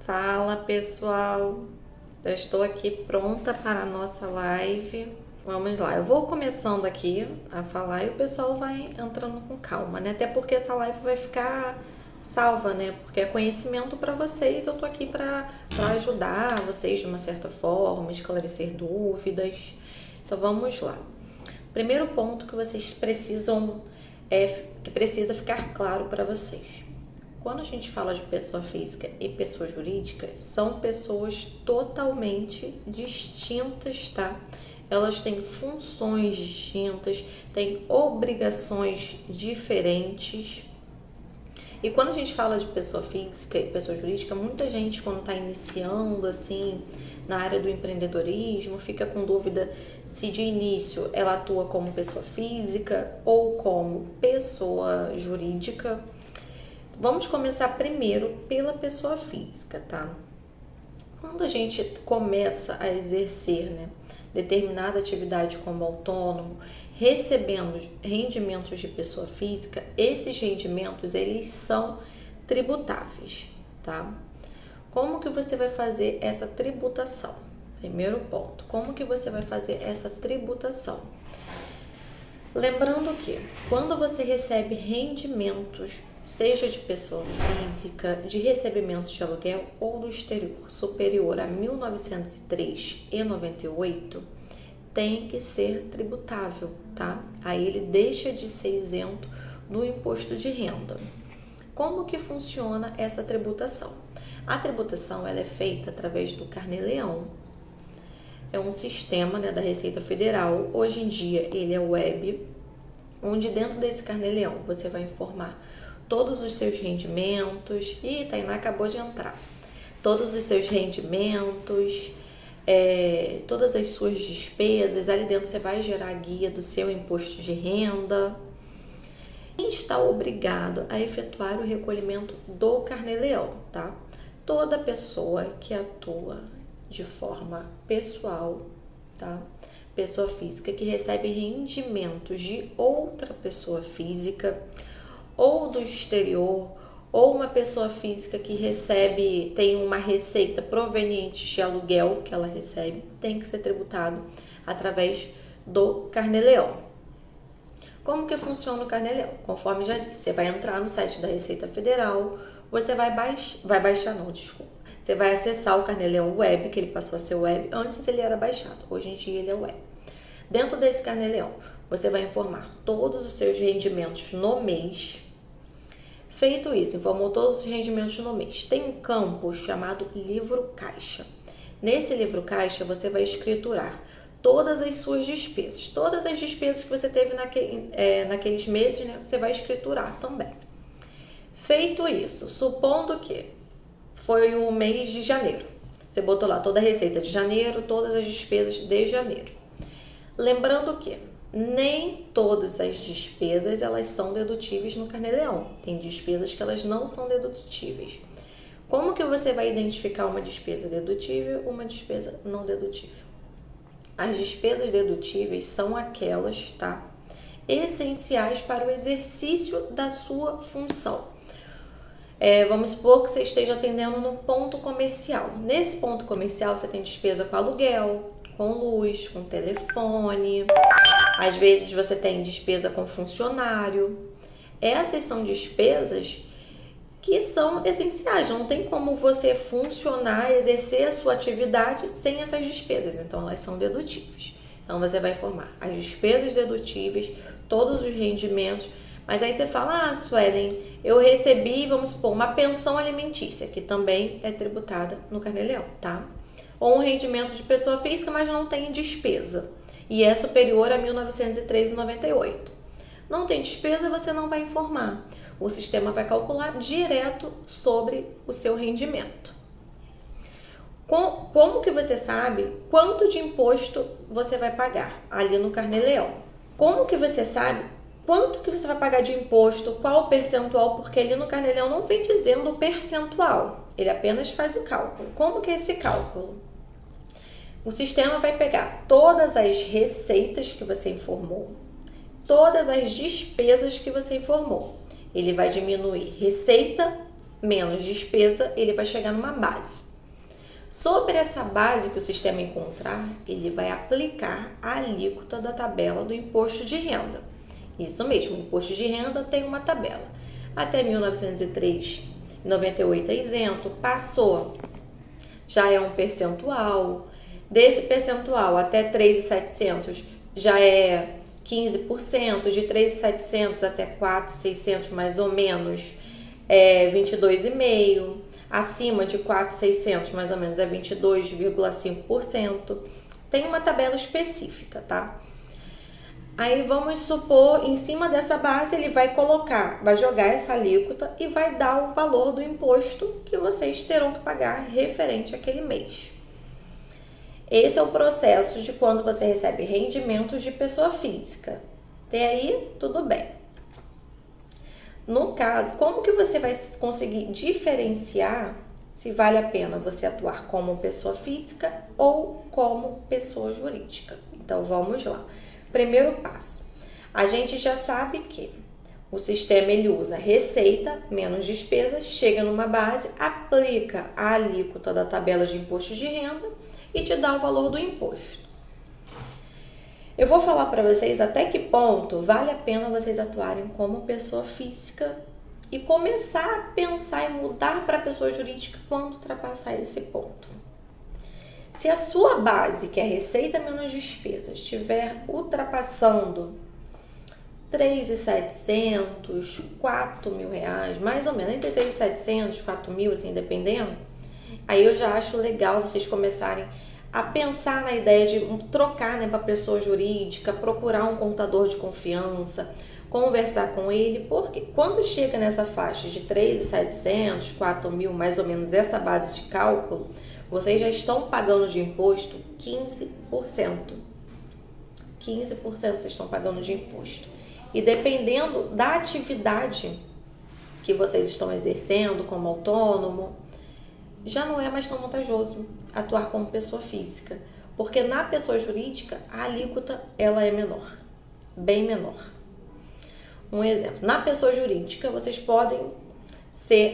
Fala pessoal, eu estou aqui pronta para a nossa live. Vamos lá, eu vou começando aqui a falar e o pessoal vai entrando com calma, né? Até porque essa live vai ficar salva, né? Porque é conhecimento para vocês, eu tô aqui para ajudar vocês de uma certa forma, esclarecer dúvidas. Então vamos lá. Primeiro ponto que vocês precisam que precisa ficar claro para vocês. Quando a gente fala de pessoa física e pessoa jurídica, são pessoas totalmente distintas, tá? Elas têm funções distintas, têm obrigações diferentes. E quando a gente fala de pessoa física e pessoa jurídica, muita gente quando está iniciando assim na área do empreendedorismo fica com dúvida se de início ela atua como pessoa física ou como pessoa jurídica. Vamos começar primeiro pela pessoa física, tá? Quando a gente começa a exercer, determinada atividade como autônomo, recebendo rendimentos de pessoa física, esses rendimentos eles são tributáveis, tá? Como que você vai fazer essa tributação? Primeiro ponto, como que você vai fazer essa tributação? Lembrando que quando você recebe rendimentos, seja de pessoa física, de recebimentos de aluguel ou do exterior, superior a 1.903,98, tem que ser tributável, tá? Aí ele deixa de ser isento do imposto de renda. Como que funciona essa tributação? A tributação ela é feita através do Carnê-Leão. É um sistema da Receita Federal. Hoje em dia ele é web, onde dentro desse Carnê-Leão você vai informar todos os seus rendimentos. Ih, Tainá acabou de entrar. Todos os seus rendimentos, todas as suas despesas. Ali dentro você vai gerar a guia do seu imposto de renda. Quem está obrigado a efetuar o recolhimento do Carnê-Leão, tá? Toda pessoa que atua de forma pessoal, tá? Pessoa física que recebe rendimentos de outra pessoa física ou do exterior, ou uma pessoa física que tem uma receita proveniente de aluguel que ela recebe, tem que ser tributado através do Carnê-Leão. Como que funciona o Carnê-Leão? Conforme já disse, você vai entrar no site da Receita Federal, você vai Você vai acessar o Carnê-Leão web, que ele passou a ser web, antes ele era baixado, hoje em dia ele é web. Dentro desse Carnê-Leão, você vai informar todos os seus rendimentos no mês. Feito isso, informou todos os rendimentos no mês. Tem um campo chamado livro caixa. Nesse livro caixa, você vai escriturar todas as suas despesas. Todas as despesas que você teve naqueles meses, você vai escriturar também. Feito isso, supondo que foi o mês de janeiro. Você botou lá toda a receita de janeiro, todas as despesas de janeiro. Lembrando que nem todas as despesas elas são dedutíveis no Carnê-Leão. Tem despesas que elas não são dedutíveis. Como que você vai identificar uma despesa dedutível e uma despesa não dedutível? As despesas dedutíveis são aquelas, tá, essenciais para o exercício da sua função. Vamos supor que você esteja atendendo num ponto comercial. Nesse ponto comercial você tem despesa com aluguel, com luz, com telefone. Às vezes você tem despesa com funcionário. Essas são despesas que são essenciais. Não tem como você funcionar, exercer a sua atividade sem essas despesas. Então elas são dedutíveis. Então você vai informar as despesas dedutíveis, todos os rendimentos. Mas aí você fala, Suelen, eu recebi, vamos supor, uma pensão alimentícia, que também é tributada no Carnê-Leão, tá? Ou um rendimento de pessoa física, mas não tem despesa, e é superior a 1.903,98. Não tem despesa, você não vai informar. O sistema vai calcular direto sobre o seu rendimento. Como que você sabe quanto de imposto você vai pagar ali no Carnê-Leão? Como que você sabe quanto que você vai pagar de imposto, qual o percentual? Porque ali no Carnê-Leão não vem dizendo o percentual, ele apenas faz o cálculo. Como que é esse cálculo? O sistema vai pegar todas as receitas que você informou, todas as despesas que você informou. Ele vai diminuir receita menos despesa, ele vai chegar numa base. Sobre essa base que o sistema encontrar, ele vai aplicar a alíquota da tabela do imposto de renda. Isso mesmo, o imposto de renda tem uma tabela. Até 1903,98 é isento, passou, já é um percentual. Desse percentual até 3.700 já é 15%, de 3.700 até 4.600 mais ou menos é 22,5%, acima de 4.600 mais ou menos é 22,5%. Tem uma tabela específica, tá? Aí vamos supor, em cima dessa base ele vai jogar essa alíquota e vai dar o valor do imposto que vocês terão que pagar referente àquele mês. Esse é o processo de quando você recebe rendimentos de pessoa física. Até aí, tudo bem. No caso, como que você vai conseguir diferenciar se vale a pena você atuar como pessoa física ou como pessoa jurídica? Então, vamos lá. Primeiro passo. A gente já sabe que o sistema ele usa receita menos despesas, chega numa base, aplica a alíquota da tabela de imposto de renda e te dá o valor do imposto. Eu vou falar para vocês até que ponto vale a pena vocês atuarem como pessoa física e começar a pensar em mudar para pessoa jurídica quando ultrapassar esse ponto. Se a sua base, que é receita menos despesas, estiver ultrapassando R$3.700, R$4.000, mais ou menos, entre R$3.700 e R$4.000, assim, dependendo, aí eu já acho legal vocês começarem a pensar na ideia de trocar, né, para pessoa jurídica, procurar um contador de confiança, conversar com ele, porque quando chega nessa faixa de R$3.700, R$4.000, mais ou menos essa base de cálculo, vocês já estão pagando de imposto 15%. 15% vocês estão pagando de imposto. E dependendo da atividade que vocês estão exercendo como autônomo, já não é mais tão vantajoso atuar como pessoa física, porque na pessoa jurídica a alíquota ela é menor, bem menor. Um exemplo, na pessoa jurídica vocês podem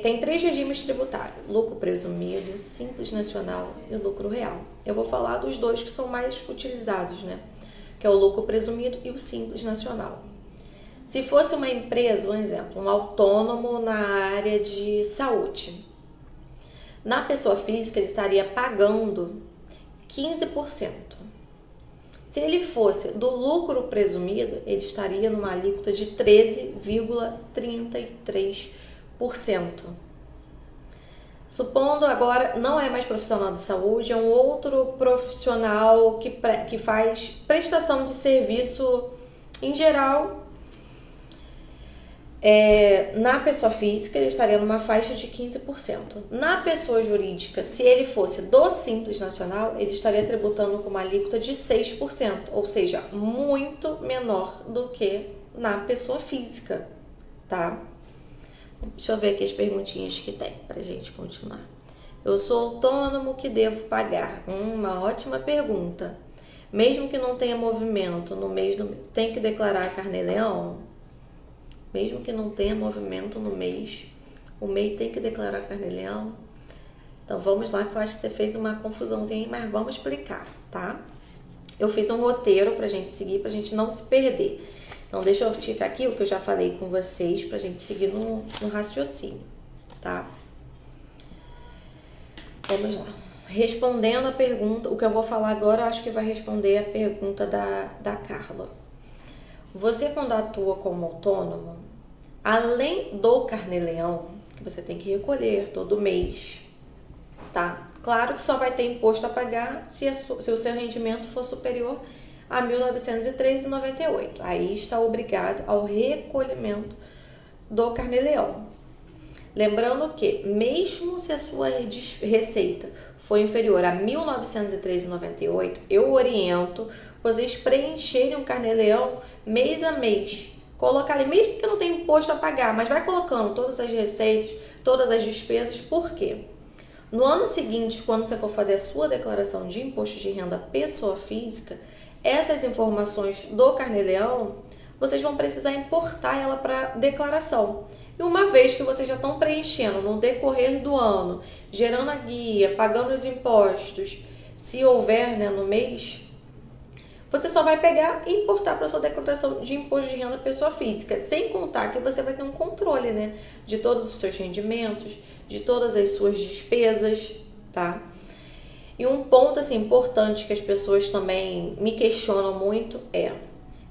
tem 3 regimes tributários: lucro presumido, simples nacional e lucro real. Eu vou falar dos 2 que são mais utilizados, né? Que é o lucro presumido e o simples nacional. Se fosse uma empresa, um exemplo, um autônomo na área de saúde, na pessoa física ele estaria pagando 15%. Se ele fosse do lucro presumido, ele estaria numa alíquota de 13,33%. Supondo agora não é mais profissional de saúde, é um outro profissional que faz prestação de serviço em geral. Na pessoa física ele estaria numa faixa de 15%. Na pessoa jurídica, se ele fosse do Simples Nacional, ele estaria tributando com uma alíquota de 6%, ou seja, muito menor do que na pessoa física, tá? Deixa eu ver aqui as perguntinhas que tem pra gente continuar. Eu sou autônomo, que devo pagar? Uma ótima pergunta. Mesmo que não tenha movimento no mês, tem que declarar Carnê-Leão? Mesmo que não tenha movimento no mês, o MEI tem que declarar Carnê-Leão? Então vamos lá, que eu acho que você fez uma confusãozinha, mas vamos explicar, tá? Eu fiz um roteiro pra gente seguir, pra gente não se perder. Então deixa eu tirar aqui o que eu já falei com vocês pra gente seguir no raciocínio, tá? Vamos lá. Respondendo a pergunta, o que eu vou falar agora, eu acho que vai responder a pergunta da Carla. Você, quando atua como autônomo, além do Carnê-Leão, que você tem que recolher todo mês, tá? Claro que só vai ter imposto a pagar se o seu rendimento for superior a R$ 1.903,98. Aí está obrigado ao recolhimento do Carnê-Leão. Lembrando que, mesmo se a sua receita for inferior a R$ 1.903,98, eu oriento vocês preencherem o Carnê-Leão mês a mês. Colocarem, mesmo que não tenha imposto a pagar, mas vai colocando todas as receitas, todas as despesas. Por quê? No ano seguinte, quando você for fazer a sua declaração de imposto de renda pessoa física, essas informações do Carnê-Leão, vocês vão precisar importar ela para declaração. E uma vez que vocês já estão preenchendo no decorrer do ano, gerando a guia, pagando os impostos, se houver, né, no mês, você só vai pegar e importar para sua declaração de imposto de renda pessoa física, sem contar que você vai ter um controle, né, de todos os seus rendimentos, de todas as suas despesas, tá? E um ponto assim importante que as pessoas também me questionam muito é: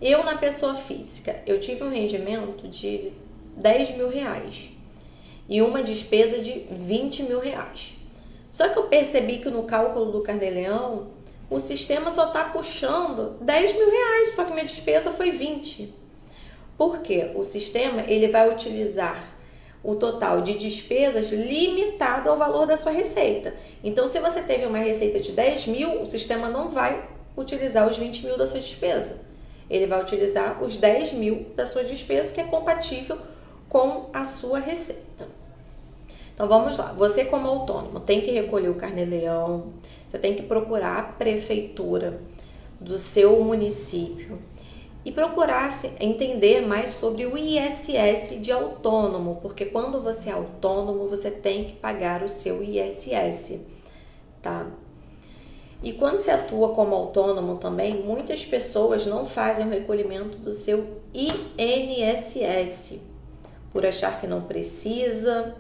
eu na pessoa física, eu tive um rendimento de 10 mil reais e uma despesa de 20 mil reais. Só que eu percebi que no cálculo do Carnê-Leão, o sistema só está puxando 10 mil reais, só que minha despesa foi 20. Por quê? O sistema ele vai utilizar o total de despesas limitado ao valor da sua receita. Então, se você teve uma receita de 10 mil, o sistema não vai utilizar os 20 mil da sua despesa. Ele vai utilizar os 10 mil da sua despesa, que é compatível com a sua receita. Então, vamos lá. Você, como autônomo, tem que recolher o Carnê-Leão, você tem que procurar a prefeitura do seu município e procurar entender mais sobre o ISS de autônomo, porque quando você é autônomo, você tem que pagar o seu ISS, tá? E quando você atua como autônomo também, muitas pessoas não fazem o recolhimento do seu INSS, por achar que não precisa,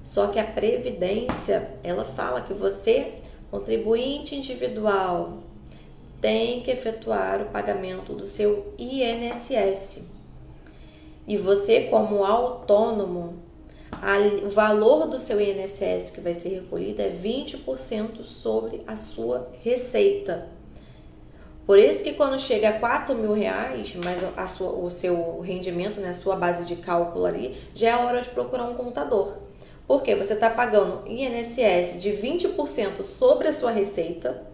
só que a Previdência, ela fala que você, contribuinte individual, tem que efetuar o pagamento do seu INSS. E você, como autônomo, o valor do seu INSS que vai ser recolhido é 20% sobre a sua receita. Por isso que quando chega a 4 mil reais, mas o seu rendimento, né, a sua base de cálculo ali, já é a hora de procurar um contador. Porque você está pagando INSS de 20% sobre a sua receita.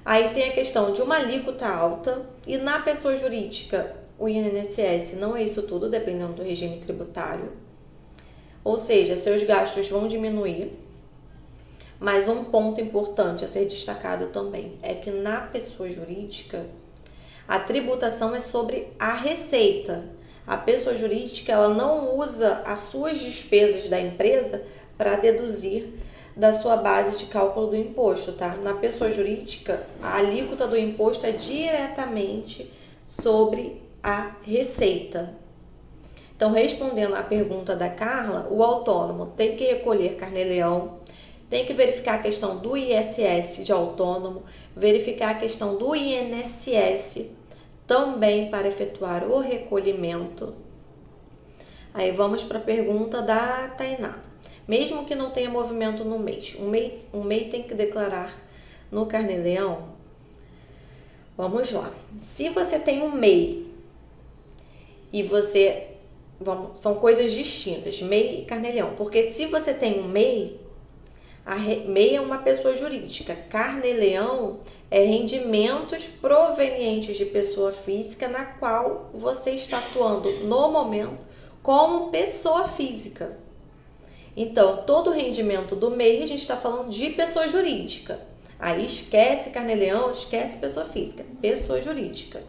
Aí tem a questão de uma alíquota alta, e na pessoa jurídica o INSS não é isso tudo, dependendo do regime tributário. Ou seja, seus gastos vão diminuir. Mas um ponto importante a ser destacado também é que na pessoa jurídica a tributação é sobre a receita. A pessoa jurídica ela não usa as suas despesas da empresa para deduzir da sua base de cálculo do imposto, tá? Na pessoa jurídica, a alíquota do imposto é diretamente sobre a receita. Então, respondendo à pergunta da Carla, o autônomo tem que recolher Carnê-Leão, tem que verificar a questão do ISS de autônomo, verificar a questão do INSS também para efetuar o recolhimento. Aí vamos para a pergunta da Tainá. Mesmo que não tenha movimento no mês, um MEI tem que declarar no Carnê-Leão? Vamos lá. Se você tem um MEI e você... são coisas distintas, MEI e Carnê-Leão. Porque se você tem um MEI, MEI é uma pessoa jurídica. Carnê-Leão é rendimentos provenientes de pessoa física na qual você está atuando no momento como pessoa física. Então, todo o rendimento do MEI, a gente está falando de pessoa jurídica. Aí esquece Carnê-Leão, esquece pessoa física, pessoa jurídica.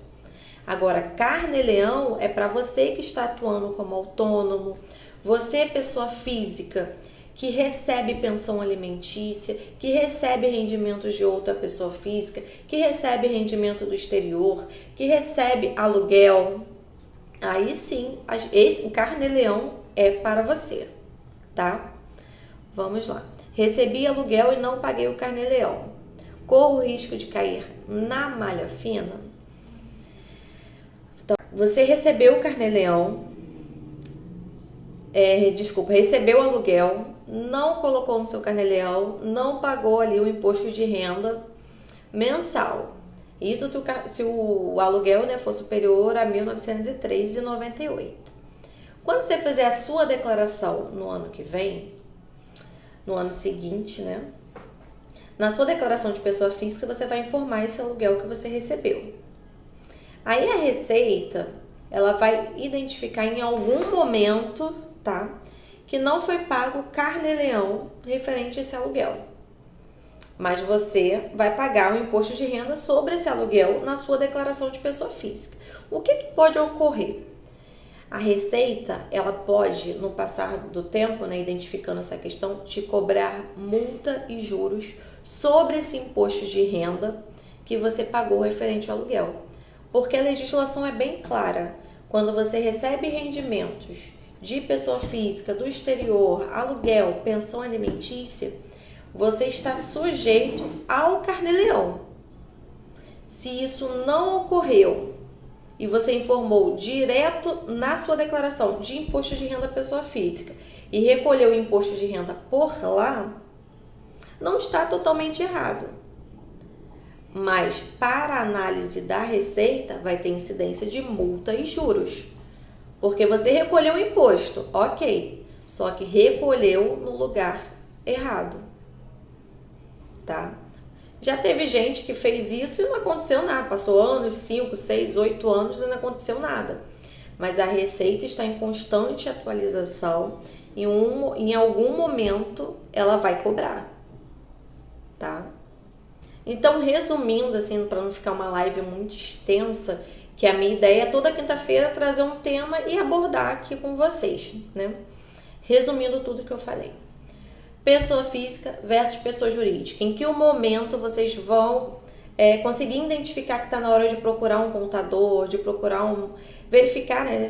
Agora, Carnê-Leão é para você que está atuando como autônomo, você, pessoa física, que recebe pensão alimentícia, que recebe rendimentos de outra pessoa física, que recebe rendimento do exterior, que recebe aluguel. Aí sim, o Carnê-Leão é para você. Tá? Vamos lá. Recebi aluguel e não paguei o Carnê-Leão. Corro o risco de cair na malha fina? Então, você recebeu o Carnê-Leão, recebeu o aluguel, não colocou no seu Carnê-Leão, não pagou ali o imposto de renda mensal. Isso se o aluguel, né, for superior a R$ 1.903,98. Quando você fizer a sua declaração no ano que vem, no ano seguinte, né? Na sua declaração de pessoa física, você vai informar esse aluguel que você recebeu. Aí a Receita, ela vai identificar em algum momento, tá? Que não foi pago Carnê-Leão referente a esse aluguel. Mas você vai pagar o imposto de renda sobre esse aluguel na sua declaração de pessoa física. O que pode ocorrer? A Receita, ela pode, no passar do tempo, né, identificando essa questão, te cobrar multa e juros sobre esse imposto de renda que você pagou referente ao aluguel. Porque a legislação é bem clara. Quando você recebe rendimentos de pessoa física do exterior, aluguel, pensão alimentícia, você está sujeito ao Carnê-Leão. Se isso não ocorreu e você informou direto na sua declaração de imposto de renda pessoa física e recolheu o imposto de renda por lá, não está totalmente errado. Mas para a análise da Receita vai ter incidência de multa e juros. Porque você recolheu o imposto, ok, só que recolheu no lugar errado, tá? Já teve gente que fez isso e não aconteceu nada, passou anos, 5, 6, 8 anos e não aconteceu nada. Mas a Receita está em constante atualização e em algum momento ela vai cobrar, tá? Então, resumindo, assim, para não ficar uma live muito extensa, que a minha ideia é toda quinta-feira trazer um tema e abordar aqui com vocês, né? Resumindo tudo que eu falei. Pessoa física versus pessoa jurídica. Em que momento vocês vão conseguir identificar que está na hora de procurar um contador, de procurar verificar, né?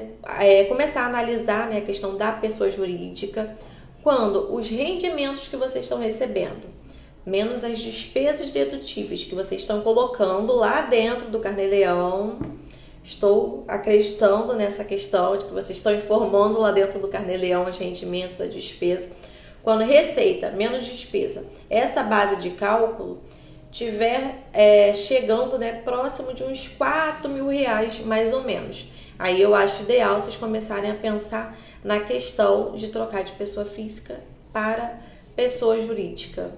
Começar a analisar, né, a questão da pessoa jurídica, quando os rendimentos que vocês estão recebendo, menos as despesas dedutíveis que vocês estão colocando lá dentro do Carnê-Leão. Estou acreditando nessa questão de que vocês estão informando lá dentro do Carnê-Leão os rendimentos, a despesa. Quando receita menos despesa, essa base de cálculo tiver chegando, né, próximo de uns R$4.000 mais ou menos. Aí eu acho ideal vocês começarem a pensar na questão de trocar de pessoa física para pessoa jurídica.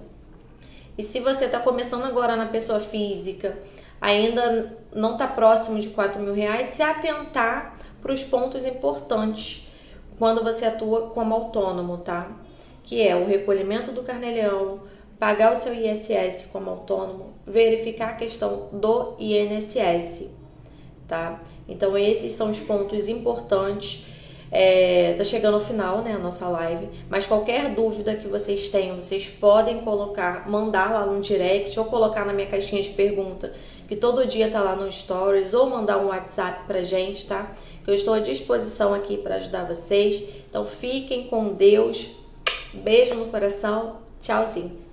E se você está começando agora na pessoa física, ainda não está próximo de R$4.000, se atentar para os pontos importantes quando você atua como autônomo, tá? Que é o recolhimento do Carnê-Leão, pagar o seu ISS como autônomo, verificar a questão do INSS, tá? Então esses são os pontos importantes. Tá chegando ao final, né, a nossa live, mas qualquer dúvida que vocês tenham, vocês podem mandar lá no direct ou colocar na minha caixinha de pergunta, que todo dia tá lá no Stories, ou mandar um WhatsApp pra gente, tá? Eu estou à disposição aqui para ajudar vocês. Então fiquem com Deus, beijo no coração, tchauzinho.